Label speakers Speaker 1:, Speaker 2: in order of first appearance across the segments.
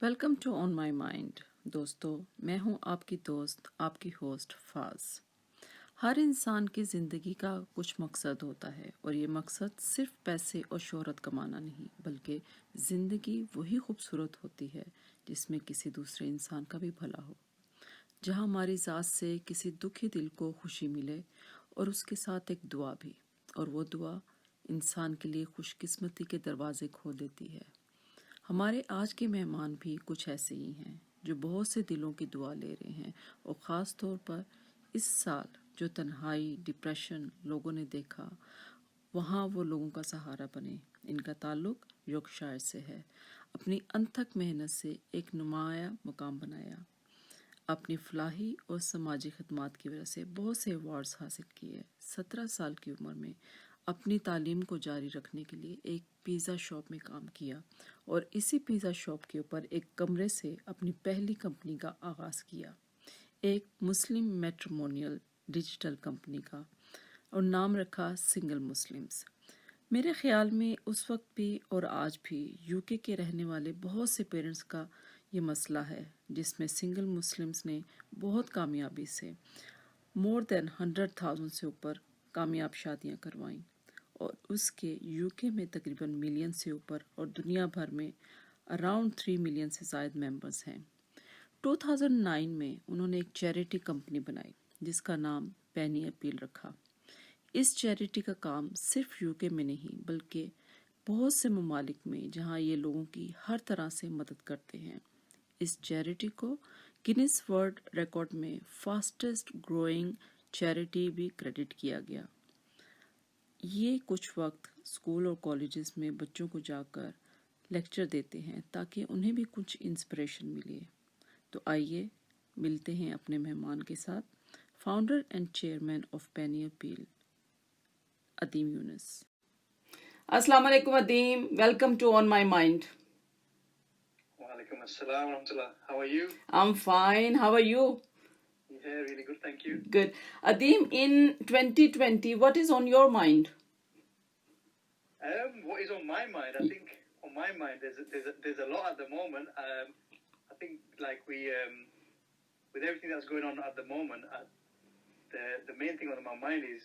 Speaker 1: Welcome to on my mind. दोस्तों, मैं हूं आपकी दोस्त, आपकी होस्ट फाज। हर इंसान की ज़िंदगी का कुछ मकसद होता है और ये मकसद सिर्फ पैसे और शोहरत कमाना नहीं, बल्कि ज़िंदगी वही खूबसूरत होती है जिसमें किसी दूसरे इंसान का भी भला हो, जहां हमारी ज़ात से किसी दुखी दिल को खुशी मिले और उसके साथ एक दुआ भी, और वो दुआ इंसान के लिए खुशकिस्मती के दरवाजे खोल देती है। हमारे आज के मेहमान भी कुछ ऐसे ही हैं जो बहुत से दिलों की दुआ ले रहे हैं, और ख़ास तौर पर इस साल जो तन्हाई, डिप्रेशन लोगों ने देखा, वहाँ वो लोगों का सहारा बने। इनका ताल्लुक यॉर्कशायर से है। अपनी अनथक मेहनत से एक नुमाया मुकाम बनाया। अपनी फलाही और समाजी खदमात की वजह से बहुत से अवार्ड्स हासिल किए। 17 साल की उम्र में अपनी तालीम को जारी रखने के लिए एक पिज़्ज़ा शॉप में काम किया, और इसी पिज़्ज़ा शॉप के ऊपर एक कमरे से अपनी पहली कंपनी का आगाज़ किया, एक मुस्लिम मैट्रिमोनियल डिजिटल कंपनी का, और नाम रखा सिंगल मुस्लिम्स। मेरे ख्याल में उस वक्त भी और आज भी यूके के रहने वाले बहुत से पेरेंट्स का ये मसला है, जिसमें सिंगल मुस्लिम्स ने बहुत कामयाबी से मोर देन 100,000 से ऊपर कामयाब शादियां करवाईं, और उसके यूके में तकरीबन मिलियन से ऊपर और दुनिया भर में अराउंड 3 मिलियन से ज़ायद मेंबर्स हैं। 2009 में उन्होंने एक चैरिटी कंपनी बनाई जिसका नाम पेनी अपील रखा। इस चैरिटी का काम सिर्फ यूके में नहीं, बल्कि बहुत से ममालिक में जहां ये लोगों की हर तरह से मदद करते हैं। इस चैरिटी को गिनीज वर्ल्ड रिकॉर्ड में फास्टेस्ट ग्रोइंग चैरिटी भी क्रेडिट किया गया। ये कुछ वक्त स्कूल और कॉलेजेस में बच्चों को जाकर लेक्चर देते हैं ताकि उन्हें भी कुछ इंस्पिरेशन मिले। तो आइए मिलते हैं अपने मेहमान के साथ, founder and chairman of Penny Appeal, Adeem Younis. अस्सलाम वालेकुम Adeem, welcome to on my Mind.
Speaker 2: Walaikum assalam warahmatullah. How are you?
Speaker 1: I'm fine. How are you?
Speaker 2: Yeah, really good, thank you.
Speaker 1: Good. Adeem, in 2020, what is on your mind?
Speaker 2: What is on my mind? I think on my mind there's a lot at the moment. I think like we with everything that's going on at the moment, the main thing on my mind is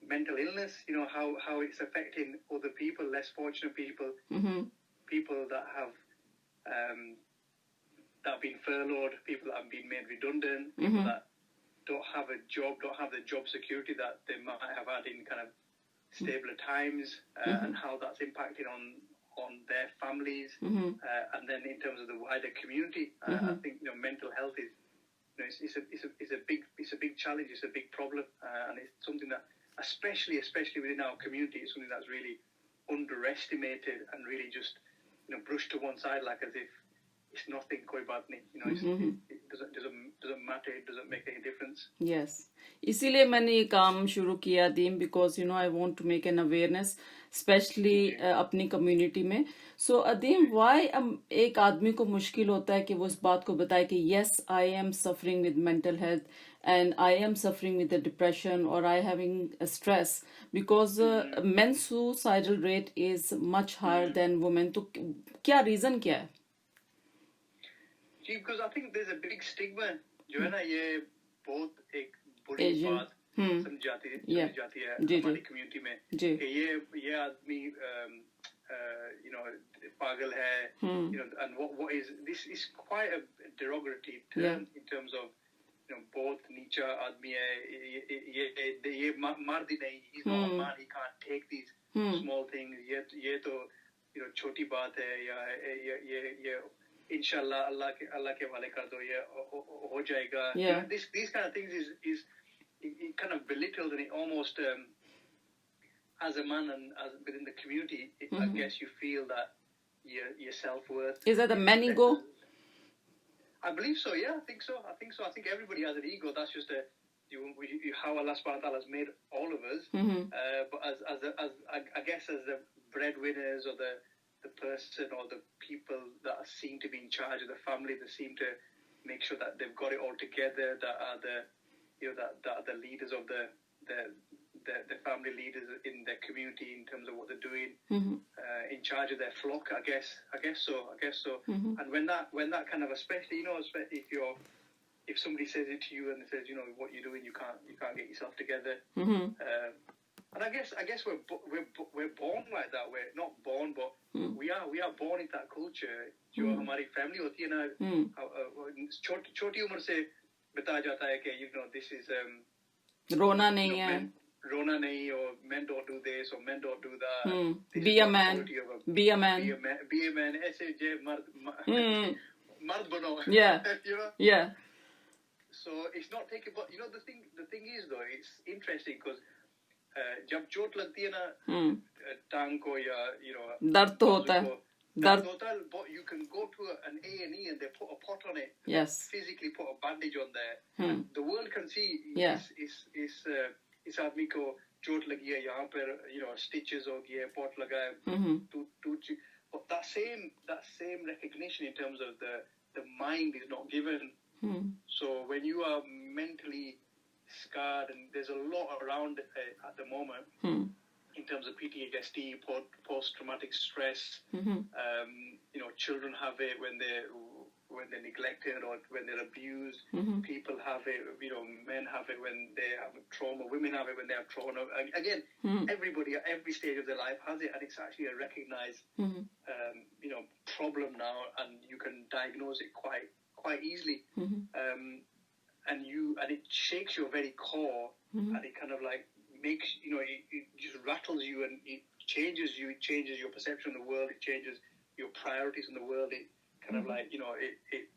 Speaker 2: mental illness. How it's affecting other people, less fortunate people, people that have been furloughed, people that have been made redundant, people that don't have a job, don't have the job security that they might have had in kind of stabler times, and how that's impacting on their families, and then in terms of the wider community. I think mental health is it's a big challenge, it's a big problem, and it's something that especially within our community, it's something that's really underestimated and really just brushed to one side, like as if it's nothing, koi baat nahi. It doesn't matter, it doesn't make any difference.
Speaker 1: Yes, इसीलिए मैंने ये काम शुरू किया दीम, because I want to make an awareness, especially अपनी community में. So अदीम, why एक आदमी को मुश्किल होता है कि वो इस बात को बताए कि yes, I am suffering with mental health and I am suffering with the depression or I having a stress, because men's suicidal rate is much higher than women. तो क्या reason क्या है?
Speaker 2: Because I think there's a big stigma जो है ना, ये बहुत एक बुरी बात समझी जाती है हमारी कम्युनिटी में कि ये आदमी पागल है, and what is this is quite a derogatory term in terms of बहुत नीचा आदमी है, ये मर्द नहीं, he's not a man, he can't take these small things, ये तो छोटी बात है, या ये इंशाल्लाह अल्लाह के वाले कर दो, ये हो जाएगा. These kind of things is it kind of belittled, and it almost as a man and as within the community, I guess you feel that your self-worth.
Speaker 1: Is that a man ego?
Speaker 2: I believe so. Yeah, I think so. I think everybody has an ego. That's just how Allah subhanahu wa ta'ala has made all of us. But as I guess as the breadwinners or the person or the people that seem to be in charge of the family, that seem to make sure that they've got it all together, that are the that are the leaders of the family leaders in their community in terms of what they're doing, in charge of their flock. I guess so. And when that kind of, especially if somebody says it to you and says, what you're doing, you can't get yourself together. And I guess we're born like that. We're not born, but we are born in that culture. जो हमारी family होती है ना, छोटी उम्र से बताया जाता है कि this is
Speaker 1: रोना नहीं है,
Speaker 2: रोना नहीं, or men don't do this or men don't do that.
Speaker 1: Be a man, be a man,
Speaker 2: be a man. ऐसे जे मर्द बनो.
Speaker 1: Yeah. Yeah.
Speaker 2: So it's not taken, but the thing is though, it's interesting because जब चोट लगती है ना टांग को या
Speaker 1: दर्द तो होता है,
Speaker 2: दर्द होता है, but you can go to an A&E and they put a pot on it.
Speaker 1: Yes.
Speaker 2: Physically put a bandage on there. The world can see.
Speaker 1: Yeah.
Speaker 2: इस आदमी को चोट लगी है, यहाँ पर stitches हो गए, pot लगा है, but that same recognition in terms of the mind is not given. So when you are mentally scarred, and there's a lot around at the moment in terms of PTSD, post-traumatic stress. Children have it when they're neglected or when they're abused. People have it, men have it when they have trauma. Women have it when they have trauma. Again, everybody at every stage of their life has it, and it's actually a recognized, problem now, and you can diagnose it quite easily. And it shakes your very core, and it kind of like makes, it just rattles you, and it changes you. It changes your perception of the world. It changes your priorities in the world. It kind of like, it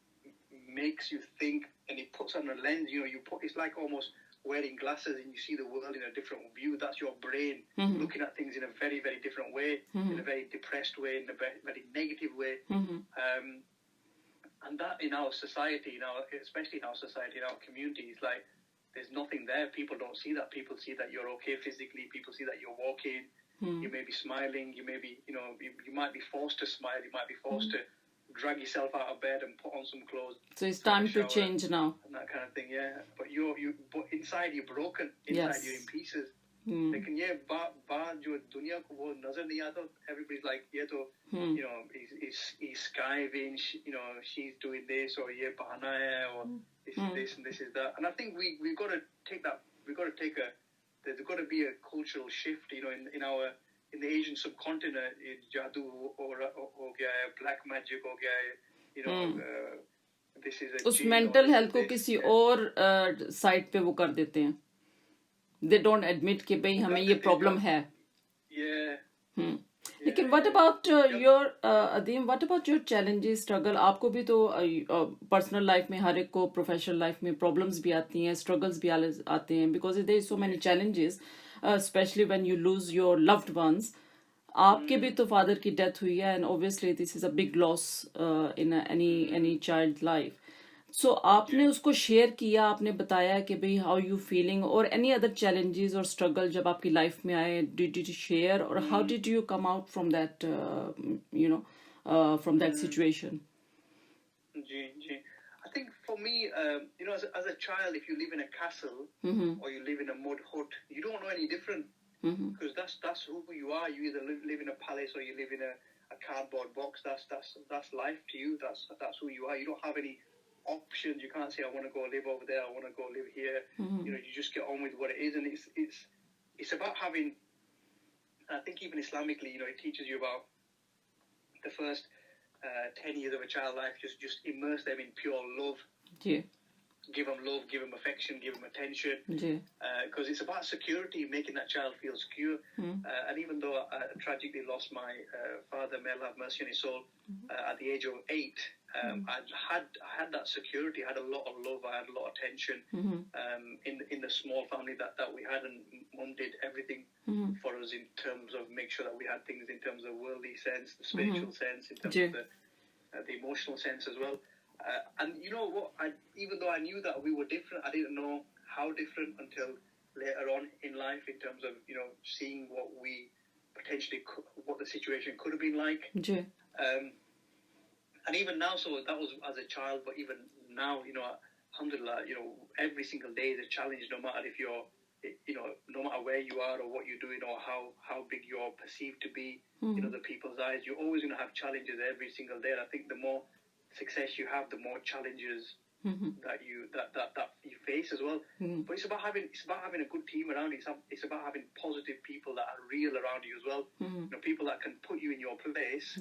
Speaker 2: makes you think, and it puts on a lens. It's like almost wearing glasses, and you see the world in a different view. That's your brain looking at things in a very, very different way, in a very depressed way, in a very, very negative way. And that in our society, especially in our society, in our communities, like there's nothing there. People don't see that. People see that you're okay physically. People see that you're walking. You may be smiling. You may be, you might be forced to smile. You might be forced to drag yourself out of bed and put on some clothes.
Speaker 1: So it's time to change now.
Speaker 2: And that kind of thing, yeah. But but inside you're broken. Inside you're in pieces. लेकिन ये बात जो दुनिया को वो नजर नहीं आता, everybody's like ये तो he's skiving, she's doing this, or ये बहाना है, or this is this and this is that. And I think we've got to take that. There's got to be a cultural shift, in the Asian subcontinent. जादू हो गया है, black magic हो गया है, this is a
Speaker 1: उस mental health को किसी और side पे वो कर देते हैं. They don't admit कि भाई हमें ये problem है.
Speaker 2: Yeah.
Speaker 1: लेकिन what about your Adeem, what about your challenges, struggle? आपको भी तो personal life में, हर एक को professional life में problems भी आती हैं, struggles भी आते हैं, because there is so many challenges, especially when you lose your loved ones. आपके भी तो father की death हुई है, and obviously this is a big loss in any child life. So आपने उसको share किया, आपने बताया कि भाई how you feeling, or any other challenges or struggle जब आपकी life में आए, did you share, or how did you come out from that, from that situation?
Speaker 2: Ji. I think for me, as a child, if you live in a castle or you live in a mud hut, you don't know any different, because that's who you are. You either live in a palace or you live in a cardboard box. That's life to you. That's who you are. You don't have any options. You can't say I want to go live over there, I want to go live here. You just get on with what it is, and it's about having, I think even Islamically, it teaches you about the first 10 years of a child life, just immerse them in pure love.
Speaker 1: Yeah.
Speaker 2: Give them love, give them affection, give them attention. Because it's about security, making that child feel secure. And even though I tragically lost my father, may Allah have mercy on his soul, at the age of 8, I had that security. I had a lot of love. I had a lot of attention in the small family that we had, and Mum did everything for us in terms of make sure that we had things in terms of worldly sense, the spiritual sense, in terms of the emotional sense as well. And you know what? Even though I knew that we were different, I didn't know how different until later on in life, in terms of seeing what we potentially what the situation could have been like. And even now, so that was as a child, but even now, alhamdulillah, every single day is a challenge, no matter if you're, no matter where you are or what you're doing or how big you're perceived to be, the people's eyes, you're always going to have challenges every single day. And I think the more success you have, the more challenges that you face as well. But it's about having a good team around you. It's about having positive people that are real around you as well. People that can put you in your place,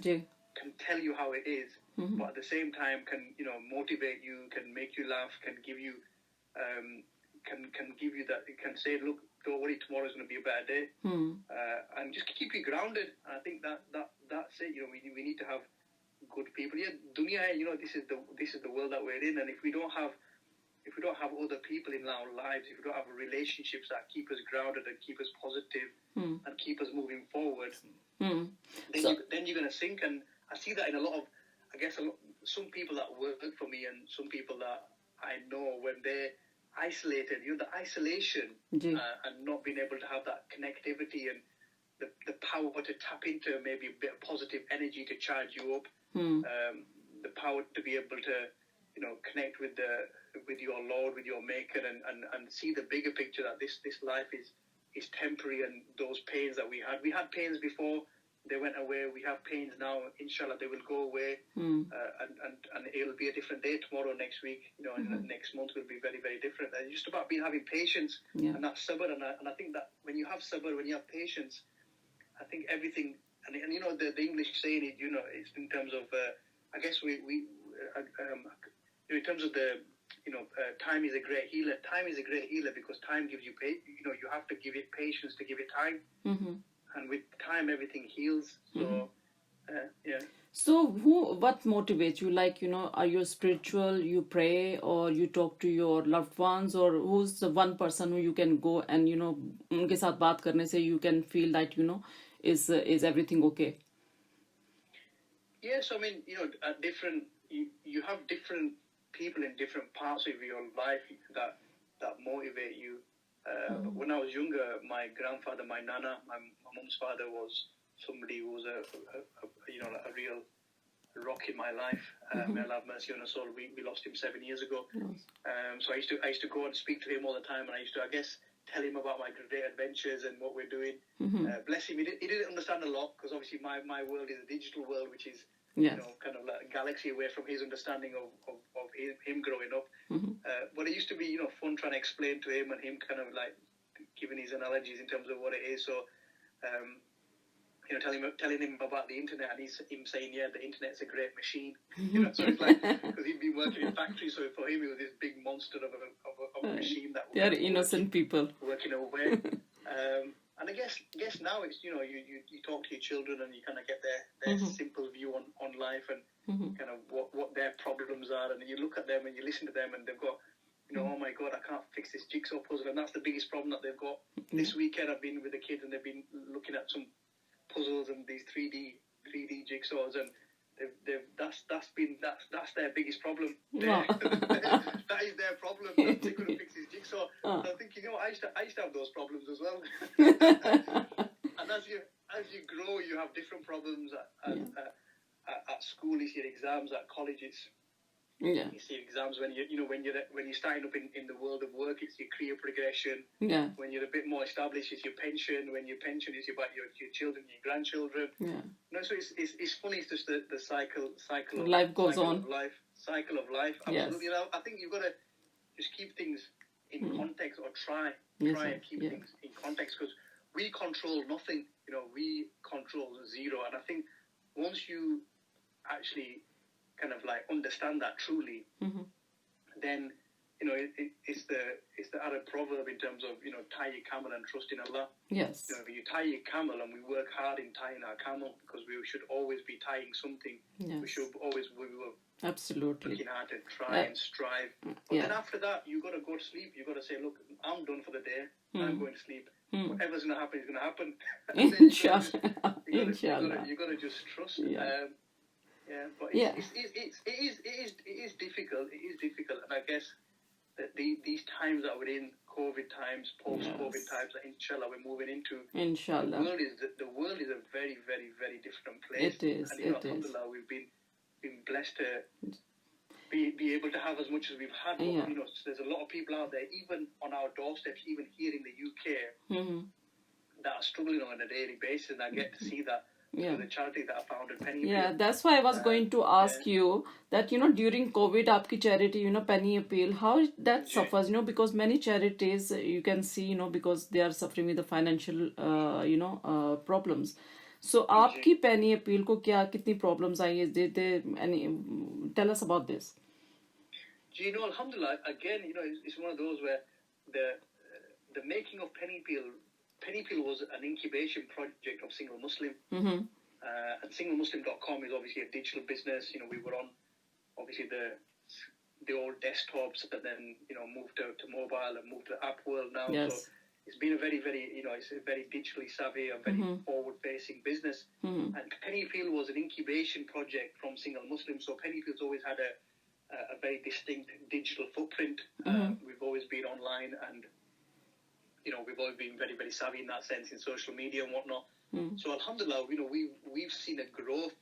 Speaker 2: can tell you how it is, but at the same time can motivate you, can make you laugh, can give you can give you that, can say, look, don't worry, tomorrow's going to be a better day, and just keep you grounded. And I think that's it. We need to have good people. Yeah, dunya, this is the world that we're in, and if we don't have other people in our lives, if we don't have relationships that keep us grounded and keep us positive and keep us moving forward, then you're going to sink. And I see that in a lot of, some people that work for me and some people that I know, when they're isolated, the isolation and not being able to have that connectivity and the power to tap into maybe a bit of positive energy to charge you up, the power to be able to connect with your Lord, with your Maker, and see the bigger picture, that this life is temporary, and those pains that we had pains before, they went away. We have pains now. Inshallah, they will go away, and it'll be a different day tomorrow, next week. And next month will be very, very different. And it's just about having patience and that sabr. And I think that when you have sabr, when you have patience, I think everything. And the English saying it. It's in terms of. I guess in terms of the. Time is a great healer. Time is a great healer because time gives you you have to give it patience to give it time. And with time, everything heals. So,
Speaker 1: So, what motivates you? Like, are you spiritual, you pray, or you talk to your loved ones, or who's the one person who you can go and, unke saath baat karne se you can feel that, is everything okay?
Speaker 2: Yes, I mean, you have different people in different parts of your life that motivate you. When I was younger, my grandfather, my nana, my mum's father was somebody who was a real rock in my life. May Allah have mercy on us all. We lost him 7 years ago. So I used to go and speak to him all the time, and I used to, tell him about my great adventures and what we're doing. Bless him. He didn't understand a lot, because obviously my world is a digital world, which is kind of like a galaxy away from his understanding of him growing up. But it used to be fun trying to explain to him, and him kind of like giving his analogies in terms of what it is. So telling him about the internet, and him saying, yeah, the internet's a great machine. So it's like, because he'd been working in factories, so for him it was this big monster of a machine that
Speaker 1: they are innocent people
Speaker 2: working away. And I guess now it's you talk to your children, and you kind of get their simple view on life, and kind of what their problems are, and you look at them and you listen to them, and they've got oh my God, I can't fix this jigsaw puzzle, and that's the biggest problem that they've got. This weekend I've been with the kids, and they've been looking at some puzzles and these 3D jigsaws, and that's their biggest problem. That is their problem. They couldn't fix this jigsaw. And I'm thinking, I used to have those problems as well. And as you grow, you have different problems at school. You see exams at colleges. You see exams when you're starting up in the world of work. It's your career progression. When you're a bit more established, it's your pension. When your pension is about your children, your grandchildren. So it's funny. It's just the cycle of
Speaker 1: life goes on.
Speaker 2: Cycle of life. Absolutely. I think you've got to just keep things in context, or try and keep things in context, because we control nothing. We control zero. And I think once you actually kind of like understand that truly, then it's the Arab proverb in terms of tie your camel and trust in Allah.
Speaker 1: Yes.
Speaker 2: You tie your camel, and we work hard in tying our camel, because we should always be tying something.
Speaker 1: Yes.
Speaker 2: We were
Speaker 1: absolutely
Speaker 2: working hard to try and strive. But then after that, you got to go to sleep. You got to say, look, I'm done for the day. I'm going to sleep. Whatever's going to happen is going to happen.
Speaker 1: Inshallah.
Speaker 2: You got to just trust. But it is difficult. It is difficult, and I guess that these times that we're in, COVID times, post-COVID times, that inshallah we're moving into.
Speaker 1: Inshallah,
Speaker 2: the world is a very, very, very different place.
Speaker 1: It is.
Speaker 2: And alhamdulillah, we've been blessed to be able to have as much as we've had. But,
Speaker 1: Yeah.
Speaker 2: you know, there's a lot of people out there, even on our doorsteps, even here in the UK, that are struggling on a daily basis, and I get to see that through the charity that I founded, Penny Appeal.
Speaker 1: Yeah, that's why I was going to ask you that, you know, during COVID, aapki charity, you know, Penny Appeal, how that suffers, you know, because many charities, you can see, you know, because they are suffering with the financial, problems. So, aapki Penny Appeal ko kitni problems aayi hai? Did they, tell us about this.
Speaker 2: You know, alhamdulillah, again, you know, it's one of those where the making of Penny Appeal was an incubation project of Single Muslim. And singlemuslim.com is obviously a digital business. You know, we were on obviously the old desktops, but then, you know, moved to mobile and moved to the app world now.
Speaker 1: Yes.
Speaker 2: So it's been a very, very, you know, it's a very digitally savvy and very forward-facing business. And Penny Appeal was an incubation project from Single Muslim. So Penny Appeal's always had a very distinct digital footprint. We've always been online, and, you know, we've always been very, very savvy in that sense in social media and whatnot. So alhamdulillah, you know, we've seen a growth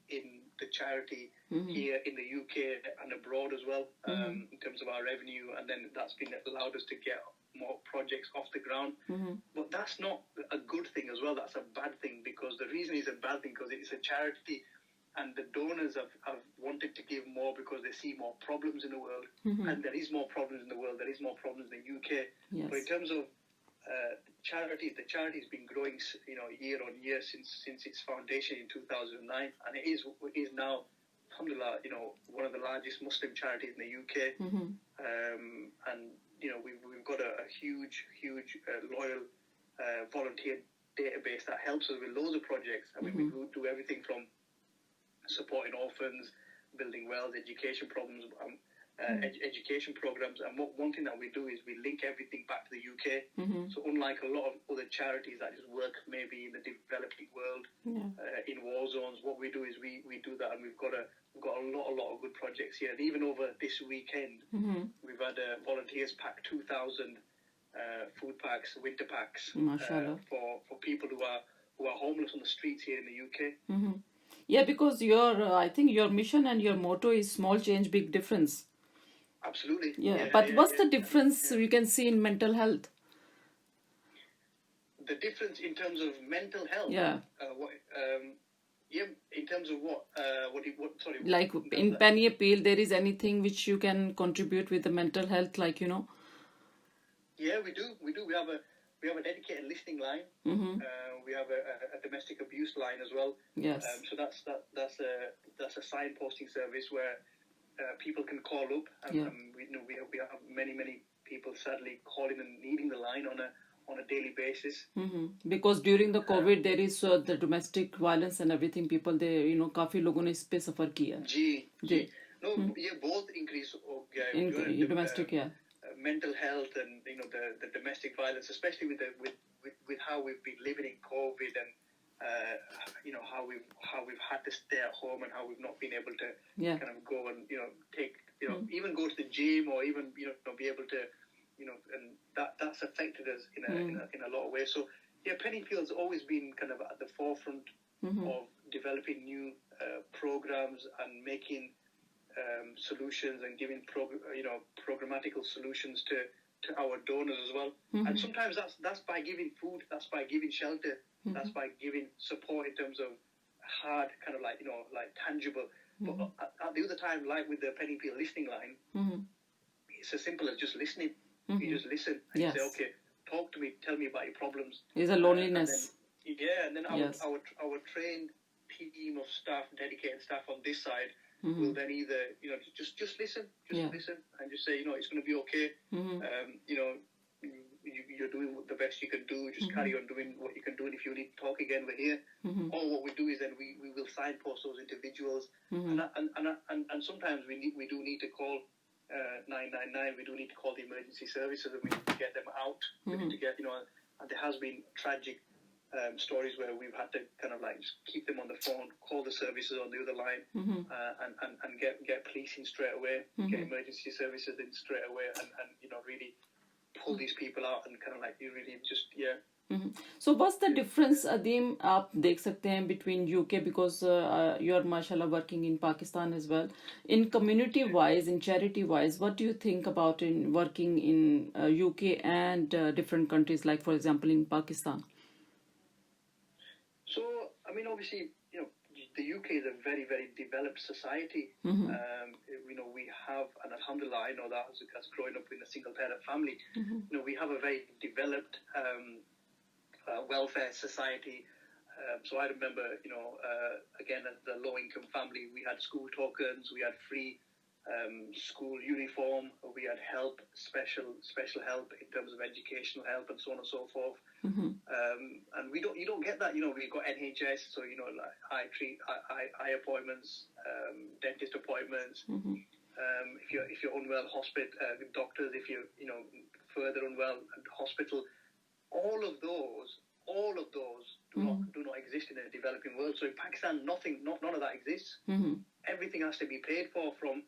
Speaker 2: in the charity here in the UK and abroad as well, in terms of our revenue, and then that's been allowed us to get more projects off the ground. But that's not a good thing as well. That's a bad thing, because the reason it's a bad thing because it's a charity, and the donors have wanted to give more because they see more problems in the world, and there is more problems in the world. There is more problems in the UK.
Speaker 1: Yes.
Speaker 2: But in terms of the charity's been growing, you know, year on year since its foundation in 2009, and it is now, alhamdulillah, you know, one of the largest Muslim charities in the UK. And, you know, we've got a huge loyal volunteer database that helps us with loads of projects. I mean, we do everything from supporting orphans, building wells, education programs, and one thing that we do is we link everything back to the UK. So unlike a lot of other charities that just work maybe in the developing world, in war zones, what we do is we do that, and we've got a lot of good projects here. And even over this weekend, we've had volunteers pack 2,000 food packs, winter packs, for people who are homeless on the streets here in the UK.
Speaker 1: Yeah, because I think your mission and your motto is small change, big difference.
Speaker 2: Absolutely.
Speaker 1: Yeah, but what's the difference we can see in mental health?
Speaker 2: The difference in terms of mental health?
Speaker 1: Yeah.
Speaker 2: In terms of what? Sorry.
Speaker 1: Like in Penny Appeal, there is anything which you can contribute with the mental health, like, you know?
Speaker 2: Yeah, we do. We have a dedicated listening line. We have a domestic abuse line as well.
Speaker 1: Yes.
Speaker 2: So that's a signposting service where people can call up, and we have many people sadly calling and needing the line on a daily basis.
Speaker 1: Because during the COVID there is the domestic violence and everything. People, they, you know, काफी लोगों ने इस पे सफर किया.
Speaker 2: जी. No, both increase
Speaker 1: in domestic,
Speaker 2: mental health and, you know, the domestic violence, especially with how we've been living in COVID, and you know, how we've had to stay at home, and how we've not been able to kind of go and, you know, take, you know, even go to the gym, or even, you know, be able to, you know, and that's affected us in a lot of ways. So Penny Appeal's always been kind of at the forefront of developing new programs and making solutions, and giving programmatical solutions to our donors as well. And sometimes that's by giving food, that's by giving shelter, that's by giving support in terms of hard, kind of like, you know, like tangible. But at the other time, like with the Penny Appeal listening line, it's as simple as just listening. You just listen and you say, okay, talk to me, tell me about your problems.
Speaker 1: It's a loneliness.
Speaker 2: And then our trained team of staff, dedicated staff on this side, will then either, you know, just listen, listen, and just say, you know, it's going to be okay. You know, you're doing the best you can do. Just carry on doing what you can do, and if you need to talk again, we're here. Or what we do is then we will signpost those individuals, and sometimes we do need to call 999. We do need to call the emergency services, and we need to get them out. We need to get, you know, and there has been tragic stories where we've had to kind of like just keep them on the phone, call the services on the other line, and get police in straight away, get emergency services in straight away, and you know, really pull these people out, and kind of like you really just
Speaker 1: So what's the difference, Adeem, आप देख सकते हैं between UK, because you are mashallah working in Pakistan as well. In community wise, in charity wise, what do you think about in working in UK and different countries, like for example in Pakistan?
Speaker 2: So, I mean, obviously, the UK is a very, very developed society. We have, and alhamdulillah, I know that as growing up in a single parent family, we have a very developed welfare society. So I remember, again, as the low-income family, we had school tokens, we had free school uniform, we had help, special help in terms of educational help, and so on and so forth. And you don't get that. We've got NHS, so like eye appointments, dentist appointments. If you're unwell, doctors. If you're further unwell, hospital. All of those do not exist in a developing world. So in Pakistan, none of that exists. Everything has to be paid for, from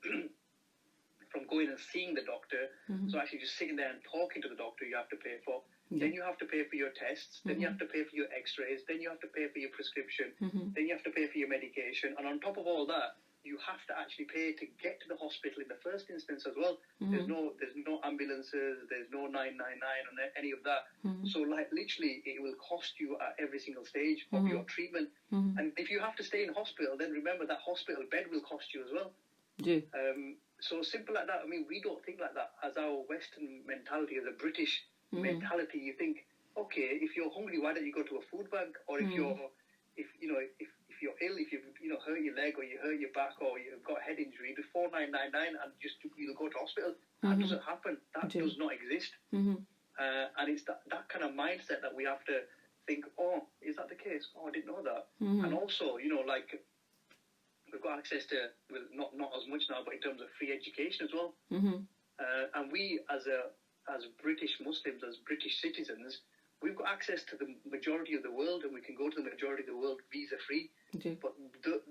Speaker 2: going and seeing the doctor. So actually just sitting there and talking to the doctor, you have to pay for. Then you have to pay for your tests. Then you have to pay for your x-rays. Then you have to pay for your prescription. Then you have to pay for your medication. And on top of all that, you have to actually pay to get to the hospital in the first instance as well. There's no ambulances, there's no 999 and any of that. So like literally it will cost you at every single stage of your treatment. And if you have to stay in hospital, then remember that hospital bed will cost you as well. So simple like that. I mean, we don't think like that as our Western mentality, as a British mentality. You think, okay, if you're hungry, why don't you go to a food bank? Or if you're ill, if you've hurt your leg or you hurt your back or you've got a head injury, before 999 and you'll go to hospital. That doesn't happen. That does not exist. And it's that kind of mindset that we have to think, oh, is that the case? Oh, I didn't know that. And also, like we've got access to, well, not as much now, but in terms of free education as well. And we as British Muslims, as British citizens, we've got access to the majority of the world, and we can go to the majority of the world visa-free. But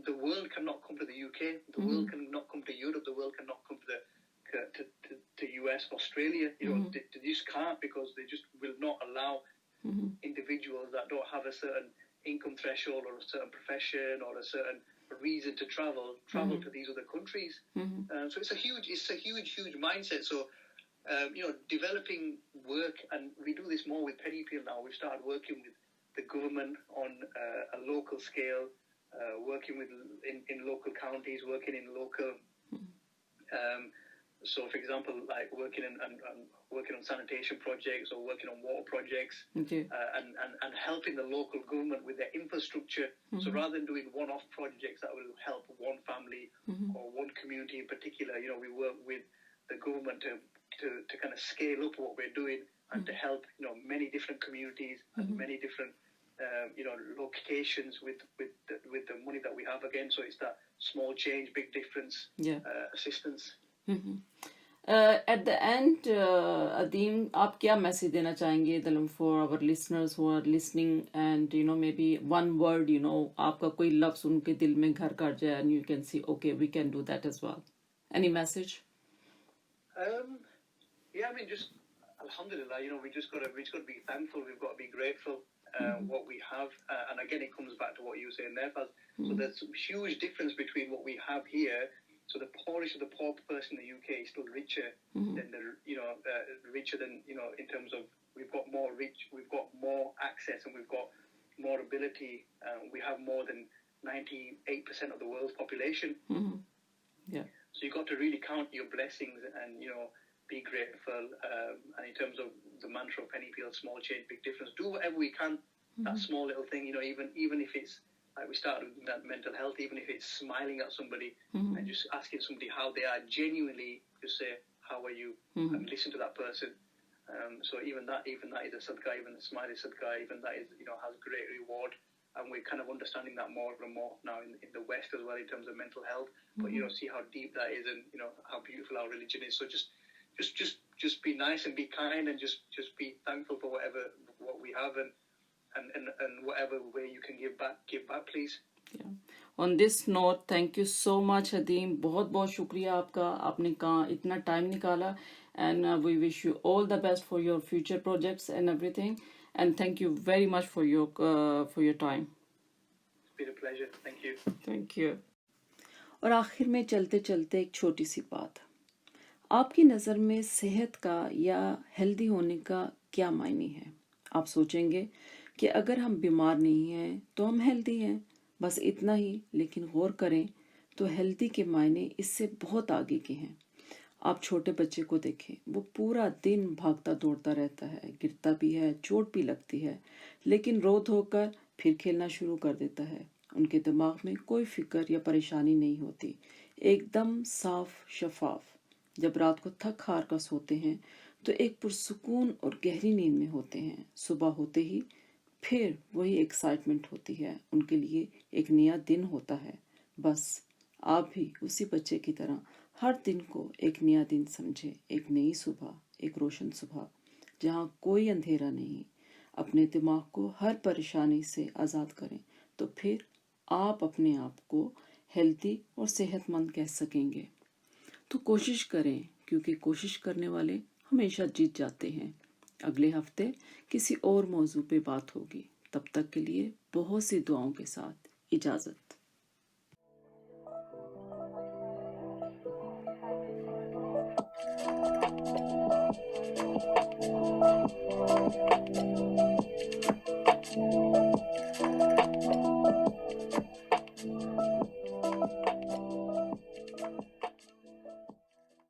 Speaker 2: the world cannot come to the UK. The world cannot come to Europe. The world cannot come to US, Australia. They just can't, because they just will not allow individuals that don't have a certain income threshold or a certain profession or a certain reason to travel to these other countries. So it's a huge mindset. So developing work, and we do this more with Penny Peel now. We've started working with the government on a local scale, working in local counties, working in local. So, for example, like working on sanitation projects or working on water projects, and helping the local government with their infrastructure. So rather than doing one-off projects that will help one family or one community in particular, we work with the government to kind of scale up what we're doing and to help many different communities and many different locations with the money that we have again. So it's that small change, big difference assistance.
Speaker 1: At the end, Adeem, आप क्या message देना चाहेंगे for our listeners who are listening, and maybe one word, आपका कोई लफ्ज उनके दिल में घर कर जाए, and you can see, okay, we can do that as well. Any message?
Speaker 2: Yeah, I mean, just alhamdulillah, we just got to be thankful. We've got to be grateful what we have, and again, it comes back to what you were saying there, Faz. So there's a huge difference between what we have here. So the poorest of the poor person in the UK is still richer than richer than in terms of we've got more access, and we've got more ability. We have more than 98% of the world's population. So you got to really count your blessings and be grateful. And in terms of the mantra of Penny Peel, small change, big difference. Do whatever we can. That small little thing, even if it's like we started with that mental health, even if it's smiling at somebody and just asking somebody how they are, genuinely just say, how are you? And listen to that person. So even that is a sadaqah, even the smile is sadaqah, even that is, has great reward. And we're kind of understanding that more and more now in the West as well in terms of mental health. But, see how deep that is, and, how beautiful our religion is. So just be nice and be kind, and just be thankful for what we have, and whatever way you can give back, please.
Speaker 1: Yeah. On this note, thank you so much, Adeem. बहुत शुक्रिया आपका, आपने कहा इतना time निकाला, and we wish you all the best for your future projects and everything. and thank you very much for your time.
Speaker 2: It's been a pleasure. Thank you.
Speaker 1: Thank you. और आखिर में चलते चलते एक छोटी सी बात, आपकी नज़र में सेहत का या हेल्दी होने का क्या मायने है? आप सोचेंगे कि अगर हम बीमार नहीं हैं तो हम हेल्दी हैं, बस इतना ही। लेकिन गौर करें तो हेल्दी के मायने इससे बहुत आगे के हैं। आप छोटे बच्चे को देखें, वो पूरा दिन भागता दौड़ता रहता है, गिरता भी है, चोट भी लगती है, लेकिन रो धोकर फिर खेलना शुरू कर देता है। उनके दिमाग में कोई फिक्र या परेशानी नहीं होती, एकदम साफ शफाफ। जब रात को थक हार कर सोते हैं तो एक पुरसुकून और गहरी नींद में होते हैं। सुबह होते ही फिर वही एक्साइटमेंट होती है, उनके लिए एक नया दिन होता है। बस आप भी उसी बच्चे की तरह हर दिन को एक नया दिन समझे, एक नई सुबह, एक रोशन सुबह जहाँ कोई अंधेरा नहीं। अपने दिमाग को हर परेशानी से आज़ाद करें, तो फिर आप अपने आप को हेल्दी और सेहतमंद कह सकेंगे। तो कोशिश करें, क्योंकि कोशिश करने वाले हमेशा जीत जाते हैं। अगले हफ्ते किसी और मौजू पे बात होगी। तब तक के लिए बहुत सी दुआओं के साथ इजाज़त।